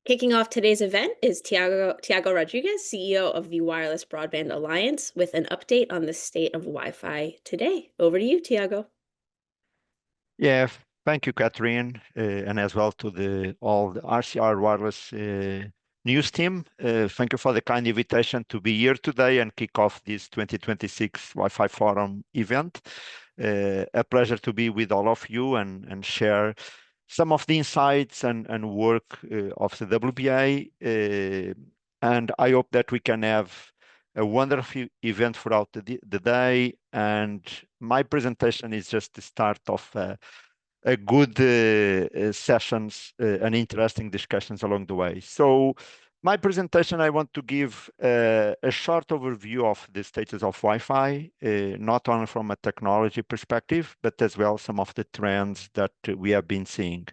Kicking off today's event is Tiago Rodrigues, CEO of the Wireless Broadband Alliance, with an update on the state of Wi-Fi today. Over to you, Tiago. Yeah, thank you, Catherine, and as well to all the RCR Wireless news team. Thank you for the kind invitation to be here today and kick off this 2026 Wi-Fi Forum event. A pleasure to be with all of you and share some of the insights and work of the WBA. And I hope that we can have a wonderful event throughout the day. And my presentation is just the start of a good sessions and interesting discussions along the way. So my presentation, I want to give a short overview of the status of Wi-Fi, not only from a technology perspective, but as well some of the trends that we have been seeing.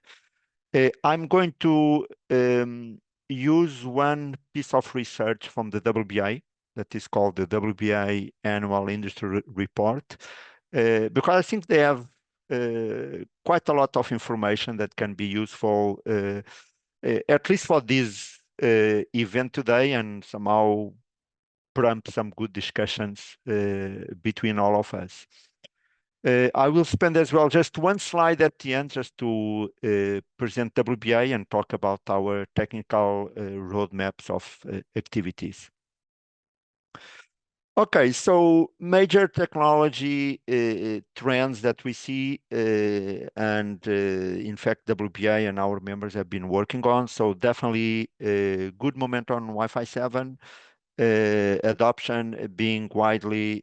I'm going to use one piece of research from the WBA that is called the WBA Annual Industry Report, because I think they have quite a lot of information that can be useful, at least for this event today, and somehow prompt some good discussions between all of us. I will spend as well just one slide at the end just to present WBA and talk about our technical roadmaps of activities. Okay, so major technology trends that we see, and in fact, WBA and our members have been working on. So definitely good momentum on Wi-Fi 7, adoption being widely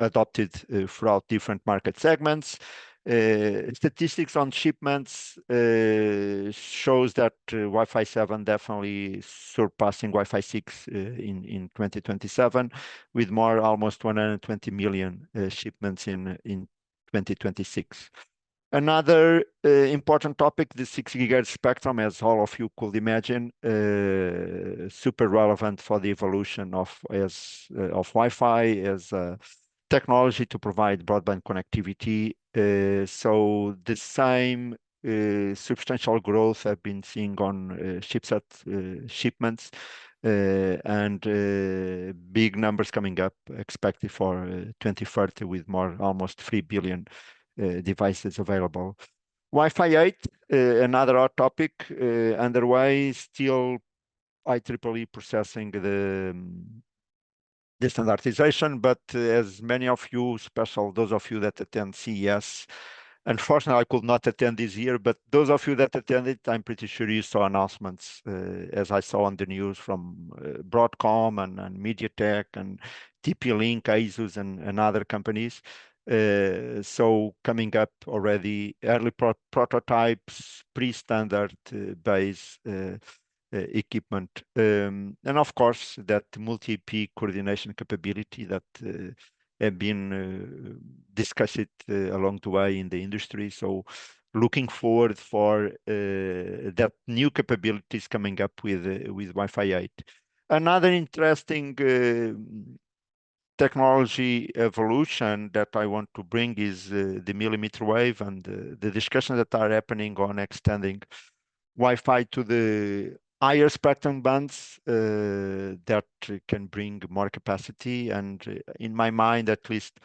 adopted throughout different market segments. Statistics on shipments shows that Wi-Fi 7 definitely surpassing Wi-Fi 6 in 2027, with almost 120 million shipments in 2026. Another important topic, the 6 GHz spectrum, as all of you could imagine, super relevant for the evolution of Wi-Fi as technology to provide broadband connectivity. So the same substantial growth I've been seeing on chipset shipments and big numbers coming up expected for 2030 with almost 3 billion devices available. Wi-Fi 8, another hot topic underway, still IEEE processing the standardization, but as many of you, especially those of you that attend CES, unfortunately, I could not attend this year, but those of you that attended, I'm pretty sure you saw announcements, as I saw on the news from Broadcom and MediaTek and TP-Link, Asus, and other companies. So coming up already, early prototypes, pre-standard base equipment. And of course, that multi-IP coordination capability that have been discussed along the way in the industry. So looking forward for that new capabilities coming up with Wi-Fi 8. Another interesting technology evolution that I want to bring is the millimeter wave and the discussions that are happening on extending Wi-Fi to the higher spectrum bands that can bring more capacity. And in my mind, at least,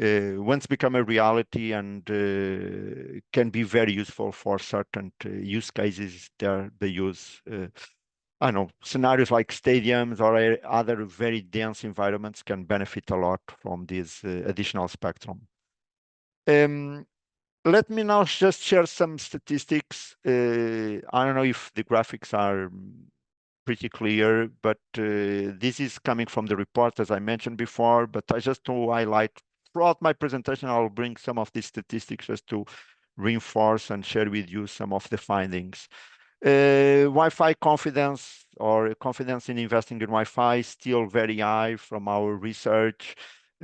once become a reality and can be very useful for certain use cases. They use, I don't know, scenarios like stadiums or other very dense environments can benefit a lot from this additional spectrum. Let me now just share some statistics. I don't know if the graphics are pretty clear, but this is coming from the report, as I mentioned before, but I just to highlight throughout my presentation, I'll bring some of these statistics just to reinforce and share with you some of the findings. Wi-Fi confidence or confidence in investing in Wi-Fi is still very high from our research.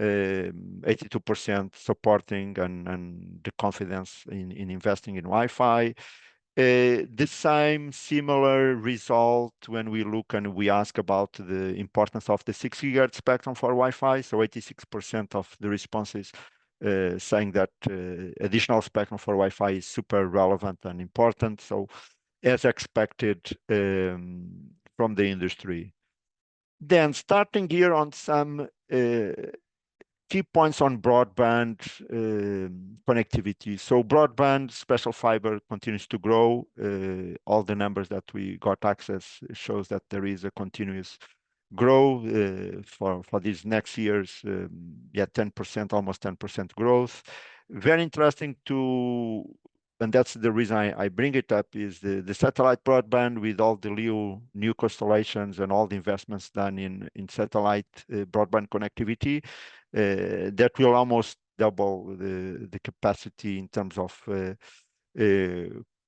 82% supporting and the confidence in investing in Wi-Fi. The same similar result when we look and we ask about the importance of the 6 GHz spectrum for Wi-Fi. So 86% of the responses saying that additional spectrum for Wi-Fi is super relevant and important. So as expected from the industry. Then starting here on some key points on broadband connectivity. So broadband, special fiber continues to grow. All the numbers that we got access shows that there is a continuous grow for these next years. Yeah, 10%, almost 10% growth. Very interesting to, and that's the reason I bring it up, is the satellite broadband with all the new constellations and all the investments done in satellite broadband connectivity. That will almost double the capacity in terms of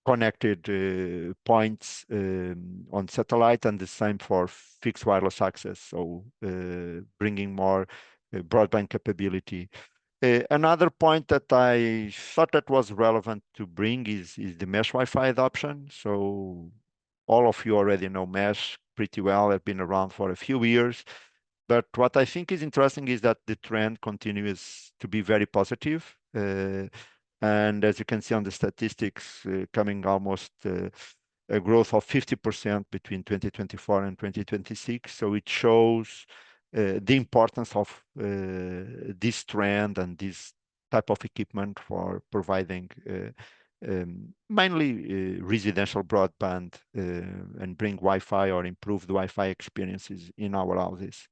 connected points on satellite, and the same for fixed wireless access. So bringing more broadband capability. Another point that I thought that was relevant to bring is the mesh Wi-Fi adoption. So all of you already know mesh pretty well, have been around for a few years. But what I think is interesting is that the trend continues to be very positive. And as you can see on the statistics, coming almost a growth of 50% between 2024 and 2026. So it shows the importance of this trend and this type of equipment for providing mainly residential broadband and bring Wi-Fi or improved Wi-Fi experiences in our houses.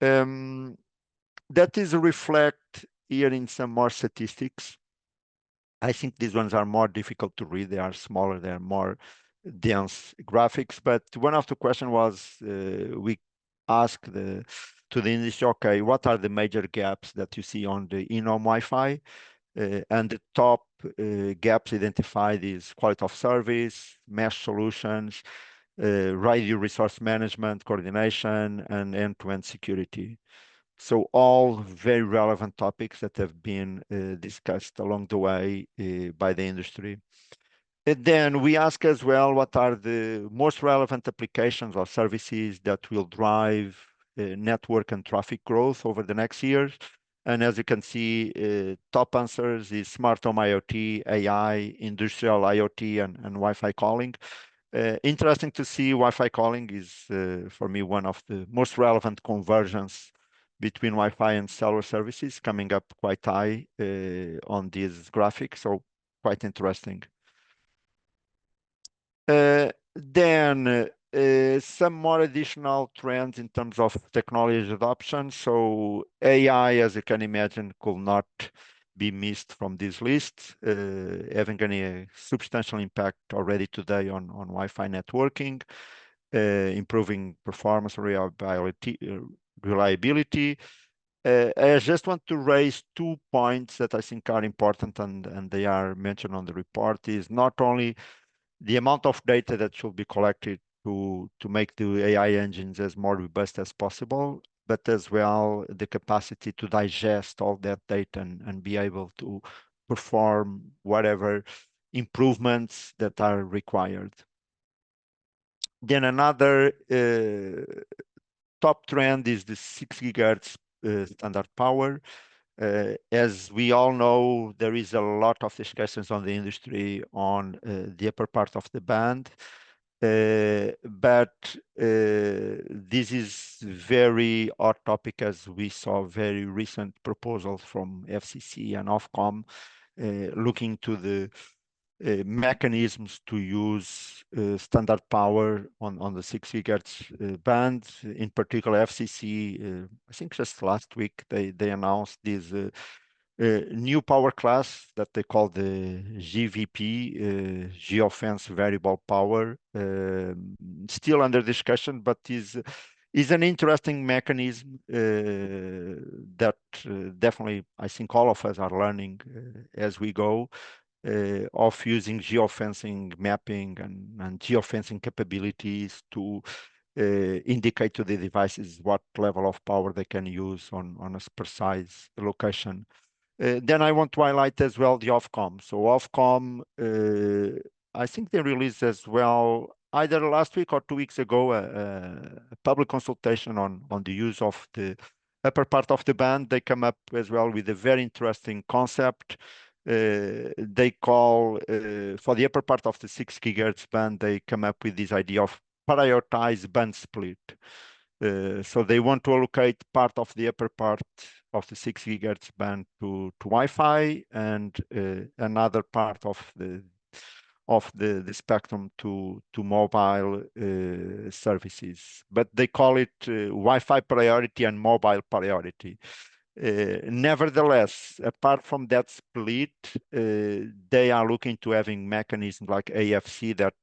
That is reflect here in some more statistics. I think these ones are more difficult to read. They are smaller, they are more dense graphics. But one of the question was, we asked to the industry, okay, what are the major gaps that you see on the in-home Wi-Fi? And the top gaps identified is quality of service, mesh solutions, radio resource management, coordination, and end-to-end security. So all very relevant topics that have been discussed along the way by the industry. And then we ask as well, what are the most relevant applications or services that will drive network and traffic growth over the next years? And as you can see, top answers is smart home IoT, AI, industrial IoT, and Wi-Fi calling. Interesting to see Wi-Fi calling is, for me, one of the most relevant conversions between Wi-Fi and cellular services, coming up quite high on this graphic. So quite interesting. Then some more additional trends in terms of technology adoption. So AI, as you can imagine, could not be missed from this list, having a substantial impact already today on Wi-Fi networking, improving performance, reliability. I just want to raise 2 points that I think are important, and they are mentioned on the report, is not only the amount of data that should be collected to make the AI engines as more robust as possible, but as well the capacity to digest all that data and be able to perform whatever improvements that are required. Then another top trend is the 6 gigahertz standard power. As we all know, there is a lot of discussions on the industry on the upper part of the band. But this is very hot topic, as we saw very recent proposals from FCC and Ofcom looking to the mechanisms to use standard power on the 6 gigahertz band. In particular, FCC, I think just last week, they announced this new power class that they call the GVP, Geofence Variable Power. Still under discussion, but is an interesting mechanism that definitely I think all of us are learning as we go. Of using geofencing mapping and geofencing capabilities to indicate to the devices what level of power they can use on a precise location. Then I want to highlight as well the Ofcom. So Ofcom, I think they released as well, either last week or 2 weeks ago, a public consultation on the use of the upper part of the band. They come up as well with a very interesting concept They call for the upper part of the 6 gigahertz band, they come up with this idea of prioritize band split. So they want to allocate part of the upper part of the 6 gigahertz band to Wi-Fi, and another part of the spectrum to mobile services. But they call it Wi-Fi priority and mobile priority. Nevertheless, apart from that split, they are looking to having mechanisms like AFC that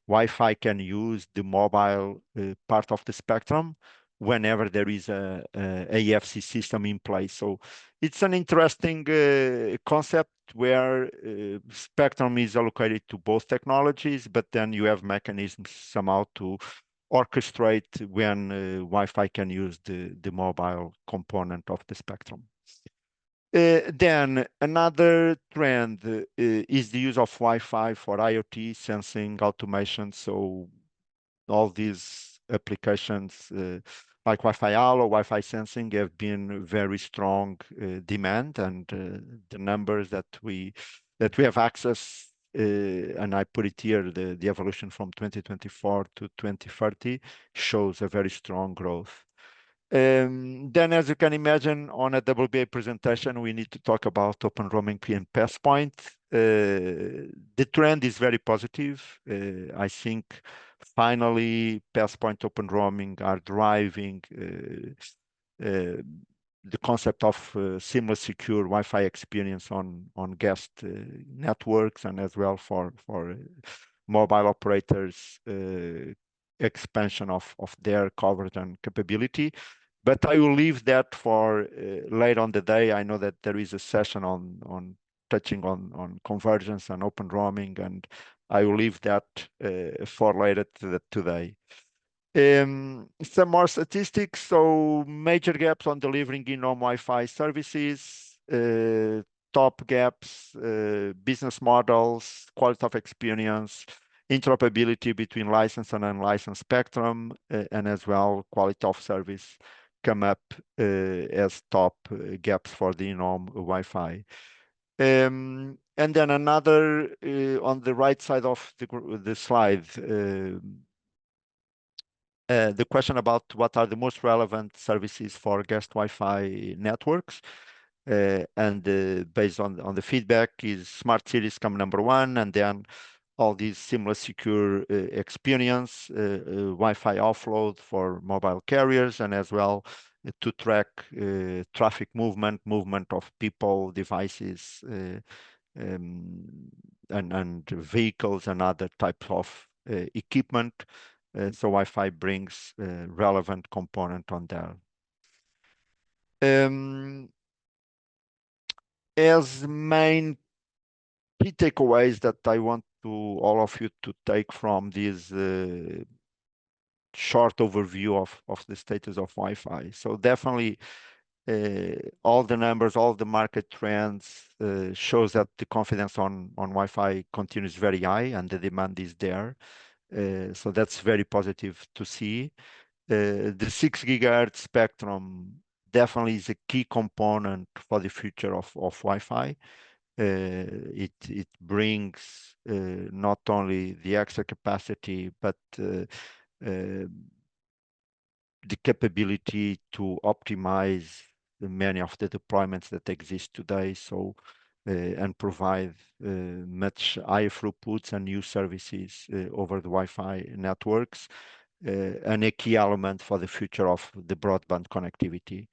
Wi-Fi can use the mobile part of the spectrum whenever there is a AFC system in place. So it's an interesting concept where spectrum is allocated to both technologies, but then you have mechanisms somehow to orchestrate when Wi-Fi can use the mobile component of the spectrum. Then another trend is the use of Wi-Fi for IoT sensing automation. So all these applications like Wi-Fi Allo, Wi-Fi sensing have been very strong demand, and the numbers that we have access, and I put it here, the evolution from 2024 to 2030 shows a very strong growth. Then, as you can imagine, on a WBA presentation, we need to talk about open roaming and PassPoint. The trend is very positive. I think finally, PassPoint open roaming are driving the concept of seamless, secure Wi-Fi experience on guest networks, and as well for mobile operators expansion of their coverage and capability. But I will leave that for later on the day. I know that there is a session on touching on convergence and open roaming, and I will leave that for later today. Some more statistics. So major gaps on delivering in-home Wi-Fi services, top gaps, business models, quality of experience, interoperability between licensed and unlicensed spectrum, and as well quality of service come up as top gaps for the in-home Wi-Fi. And then another on the right side of the slide, the question about what are the most relevant services for guest Wi-Fi networks. And based on the feedback is smart cities come number one, and then all these seamless, secure experience, Wi-Fi offload for mobile carriers, and as well to track traffic movement of people, devices, and vehicles and other types of equipment. So Wi-Fi brings a relevant component on there. As main key takeaways that I want to all of you to take from this short overview of the status of Wi-Fi. So definitely all the numbers, all the market trends shows that the confidence on Wi-Fi continues very high and the demand is there. So that's very positive to see. The 6 gigahertz spectrum definitely is a key component for the future of Wi-Fi. It brings not only the extra capacity, but the capability to optimize many of the deployments that exist today. So and provide much higher throughputs and new services over the Wi-Fi networks, and a key element for the future of the broadband connectivity.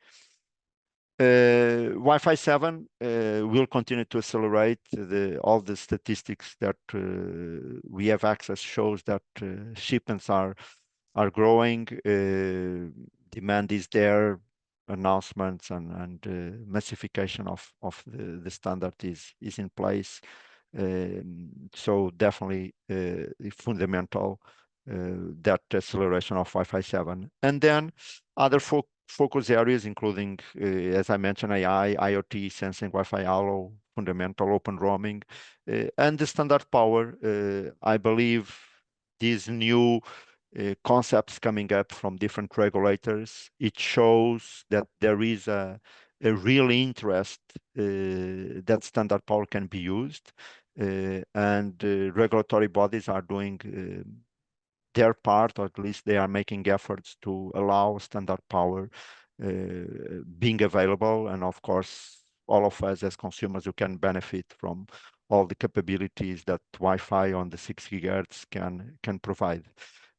Wi-Fi 7 will continue to accelerate. All the statistics that we have access shows that shipments are growing, demand is there, announcements and massification of the standard is in place. So definitely fundamental that acceleration of Wi-Fi 7. And then other focus areas, including, as I mentioned, AI, IoT, sensing, Wi-Fi Allo, fundamental open roaming, and the standard power. I believe these new concepts coming up from different regulators, it shows that there is a a real interest that standard power can be used, and regulatory bodies are doing their part, or at least they are making efforts to allow standard power being available. And of course, all of us as consumers who can benefit from all the capabilities that Wi-Fi on the 6 gigahertz can provide.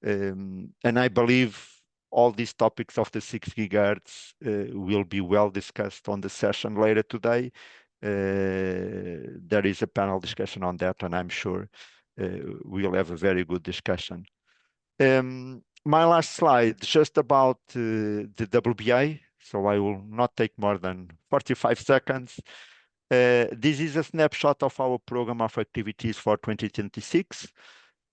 And I believe all these topics of the 6 gigahertz will be well discussed on the session later today. There is a panel discussion on that, and I'm sure we'll have a very good discussion. My last slide, just about the WBA, so I will not take more than 45 seconds. This is a snapshot of our program of activities for 2026.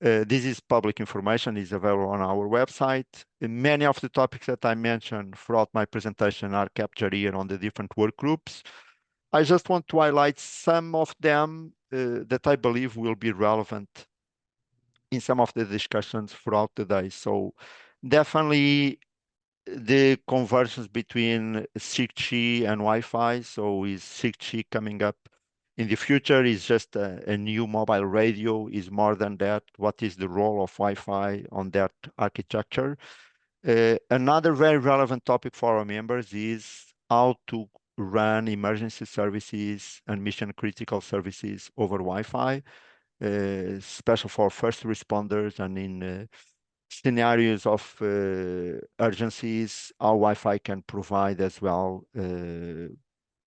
This is public information, is available on our website. Many of the topics that I mentioned throughout my presentation are captured here on the different work groups. I just want to highlight some of them that I believe will be relevant in some of the discussions throughout the day. So definitely the conversions between 6G and Wi-Fi. So is 6G coming up in the future? Is just a new mobile radio? Is more than that? What is the role of Wi-Fi on that architecture? Another very relevant topic for our members is how to run emergency services and mission critical services over Wi-Fi, special for first responders and in scenarios of urgencies, how Wi-Fi can provide as well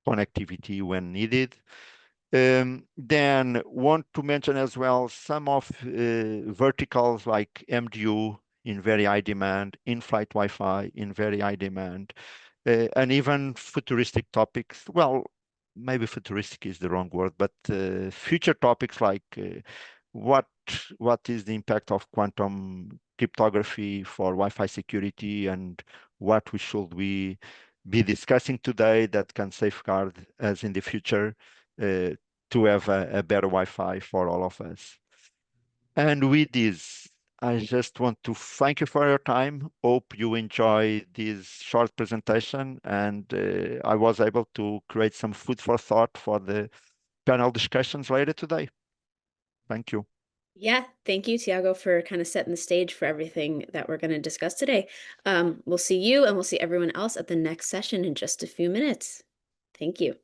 connectivity when needed. Then want to mention as well some of verticals like MDU in very high demand, in-flight Wi-Fi in very high demand, and even futuristic topics. Well, maybe futuristic is the wrong word, but future topics like what what is the impact of quantum cryptography for Wi-Fi security, and what should we be discussing today that can safeguard us in the future to have a better Wi-Fi for all of us. And with this, I just want to thank you for your time. Hope you enjoy this short presentation, and I was able to create some food for thought for the panel discussions later today. Thank you. Yeah, thank you, Tiago, for kind of setting the stage for everything that we're going to discuss today. We'll see you and we'll see everyone else at the next session in just a few minutes. Thank you.